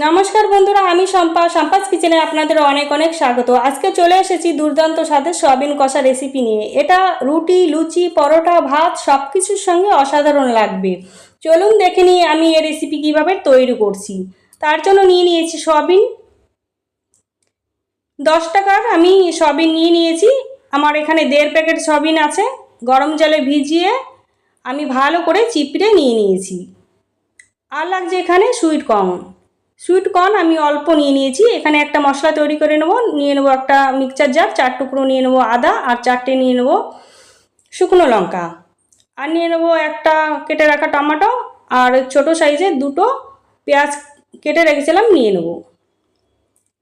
নমস্কার বন্ধুরা, আমি সম্পাস কিচেনে আপনাদের অনেক অনেক স্বাগত। আজকে চলে এসেছি দুর্দান্ত স্বাদের সয়াবিন কষা রেসিপি নিয়ে। এটা রুটি, লুচি, পরোটা, ভাত সব কিছুর সঙ্গে অসাধারণ লাগবে। চলুন দেখে নিই আমি এই রেসিপি কীভাবে তৈরি করছি। তার জন্য নিয়ে নিয়েছি সয়াবিন। 10 টাকার আমি সয়াবিন নিয়ে নিয়েছি। আমার এখানে 1.5 প্যাকেট সয়াবিন আছে। গরম জলে ভিজিয়ে আমি ভালো করে চিপড়ে নিয়ে নিয়েছি। আর লাগছে এখানে সুইট কর্ন আমি অল্প নিয়ে নিয়েছি। এখানে একটা মশলা তৈরি করে নিয়ে নেবো একটা মিক্সচার জার, 4 টুকরো নিয়ে নেবো আদা, আর 4টে নিয়ে নেবো শুকনো লঙ্কা, আর নিয়ে নেবো একটা কেটে রাখা টমেটো, আর ছোট সাইজের 2টো পেঁয়াজ কেটে রেখেছিলাম নিয়ে নেবো।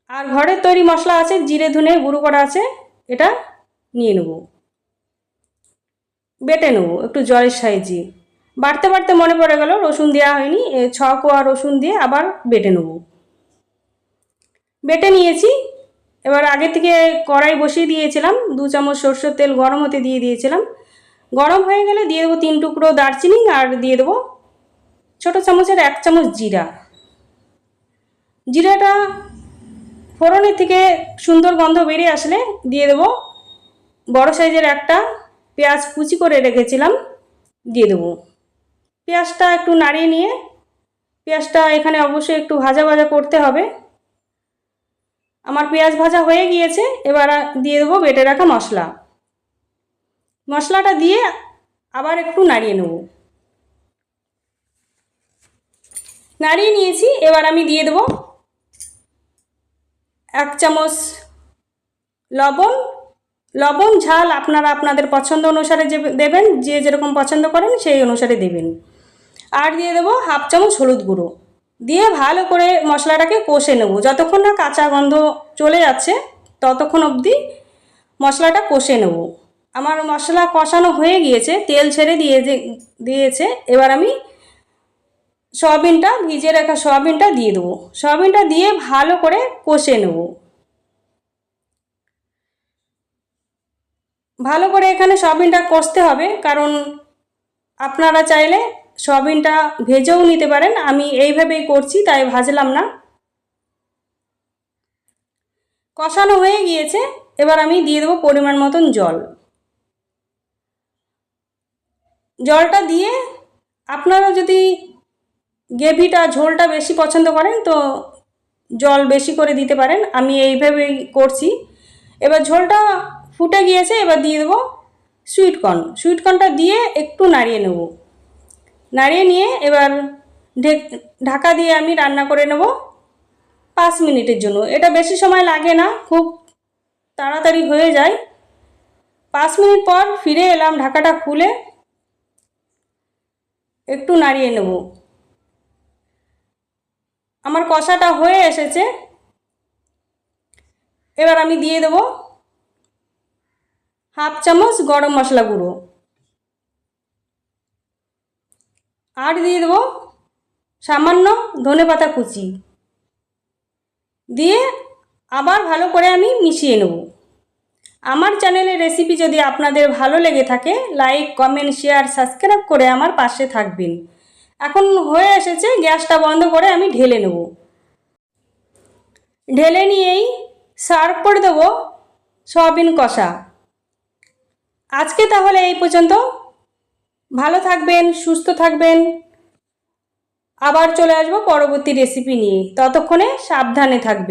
আর ঘরের তৈরি মশলা আছে, জিরে ধনে গুঁড়ো করা আছে, এটা নিয়ে নেবো। বেটে নেবো একটু জলের সাইজে। বাড়তে বাড়তে মনে পড়ে গেল রসুন দেওয়া হয়নি, 6 কোয়া রসুন দিয়ে আবার বেটে নেব। বেটে নিয়েছি। এবার আগে থেকে কড়াই বসিয়ে দিয়েছিলাম, 2 চামচ সরষের তেল গরম হতে দিয়ে দিয়েছিলাম। গরম হয়ে গেলে দিয়ে দেবো 3 টুকরো দারচিনি, আর দিয়ে দেবো ছোটো চামচের 1 চামচ জিরা। জিরাটা ফোড়নের থেকে সুন্দর গন্ধ বেরিয়ে আসলে দিয়ে দেবো বড় সাইজের একটা পেঁয়াজ কুচি করে রেখেছিলাম, দিয়ে দেবো। পেঁয়াজটা একটু নাড়িয়ে নিয়ে, পেঁয়াজটা এখানে অবশ্যই একটু ভাজা ভাজা করতে হবে। আমার পেঁয়াজ ভাজা হয়ে গিয়েছে। এবার দিয়ে দেবো বেটে রাখা মশলাটা দিয়ে আবার একটু নাড়িয়ে নেব। নাড়িয়ে নিয়েছি। এবার আমি দিয়ে দেবো 1 চামচ লবণ ঝাল আপনারা আপনাদের পছন্দ অনুসারে দেবেন, যে যেরকম পছন্দ করেন সেই অনুসারে দেবেন। আর দিয়ে দেবো 1/2 চামচ হলুদ গুঁড়ো দিয়ে ভালো করে মশলাটাকে কষে নেব। যতক্ষণ না কাঁচা গন্ধ চলে যাচ্ছে ততক্ষণ অবধি মশলাটা কষে নেব। আমার মশলা কষানো হয়ে গিয়েছে, তেল ছেড়ে দিয়েছে। এবার আমি ভিজিয়ে রাখা সয়াবিনটা দিয়ে দেবো। সয়াবিনটা দিয়ে ভালো করে কষে নেব। ভালো করে এখানে সয়াবিনটা কষতে হবে, কারণ আপনারা চাইলে সয়াবিনটা ভেজেও নিতে পারেন। আমি এইভাবেই করছি, তাই ভাজলাম না। কষানো হয়ে গিয়েছে। এবার আমি দিয়ে দেবো পরিমাণ মতন জলটা দিয়ে আপনারা যদি গ্রেভিটা ঝোলটা বেশি পছন্দ করেন তো জল বেশি করে দিতে পারেন। আমি এইভাবেই করছি। এবার ঝোলটা ফুটে গিয়েছে। এবার দিয়ে দেবো সুইটকর্নটা দিয়ে একটু নাড়িয়ে নেব। নাড়িয়ে নিয়ে এবার ঢাকা দিয়ে আমি রান্না করে নেব 5 মিনিটের জন্য। এটা বেশি সময় লাগে না, খুব তাড়াতাড়ি হয়ে যায়। 5 মিনিট পর ফিরে এলাম, ঢাকাটা খুলে একটু নাড়িয়ে নেব। আমার কষাটা হয়ে এসেছে। এবার আমি দিয়ে দেবো 1/2 চামচ গরম মশলা গুঁড়ো, আর দিয়ে দেবো সামান্য ধনেপাতা কুচি দিয়ে আবার ভালো করে আমি মিশিয়ে নেব। আমার চ্যানেলের রেসিপি যদি আপনাদের ভালো লেগে থাকে, লাইক, কমেন্ট, শেয়ার, সাবস্ক্রাইব করে আমার পাশে থাকবেন। এখন হয়ে এসেছে, গ্যাসটা বন্ধ করে আমি ঢেলে নেব। ঢেলে নিয়েই সার্ভ করে দেবো সয়াবিন কষা। আজকে তাহলে এই পর্যন্ত। ভালো থাকবেন, সুস্থ থাকবেন। আবার চলে আসবো পরবর্তী রেসিপি নিয়ে। ততক্ষণে সাবধানে থাকবেন।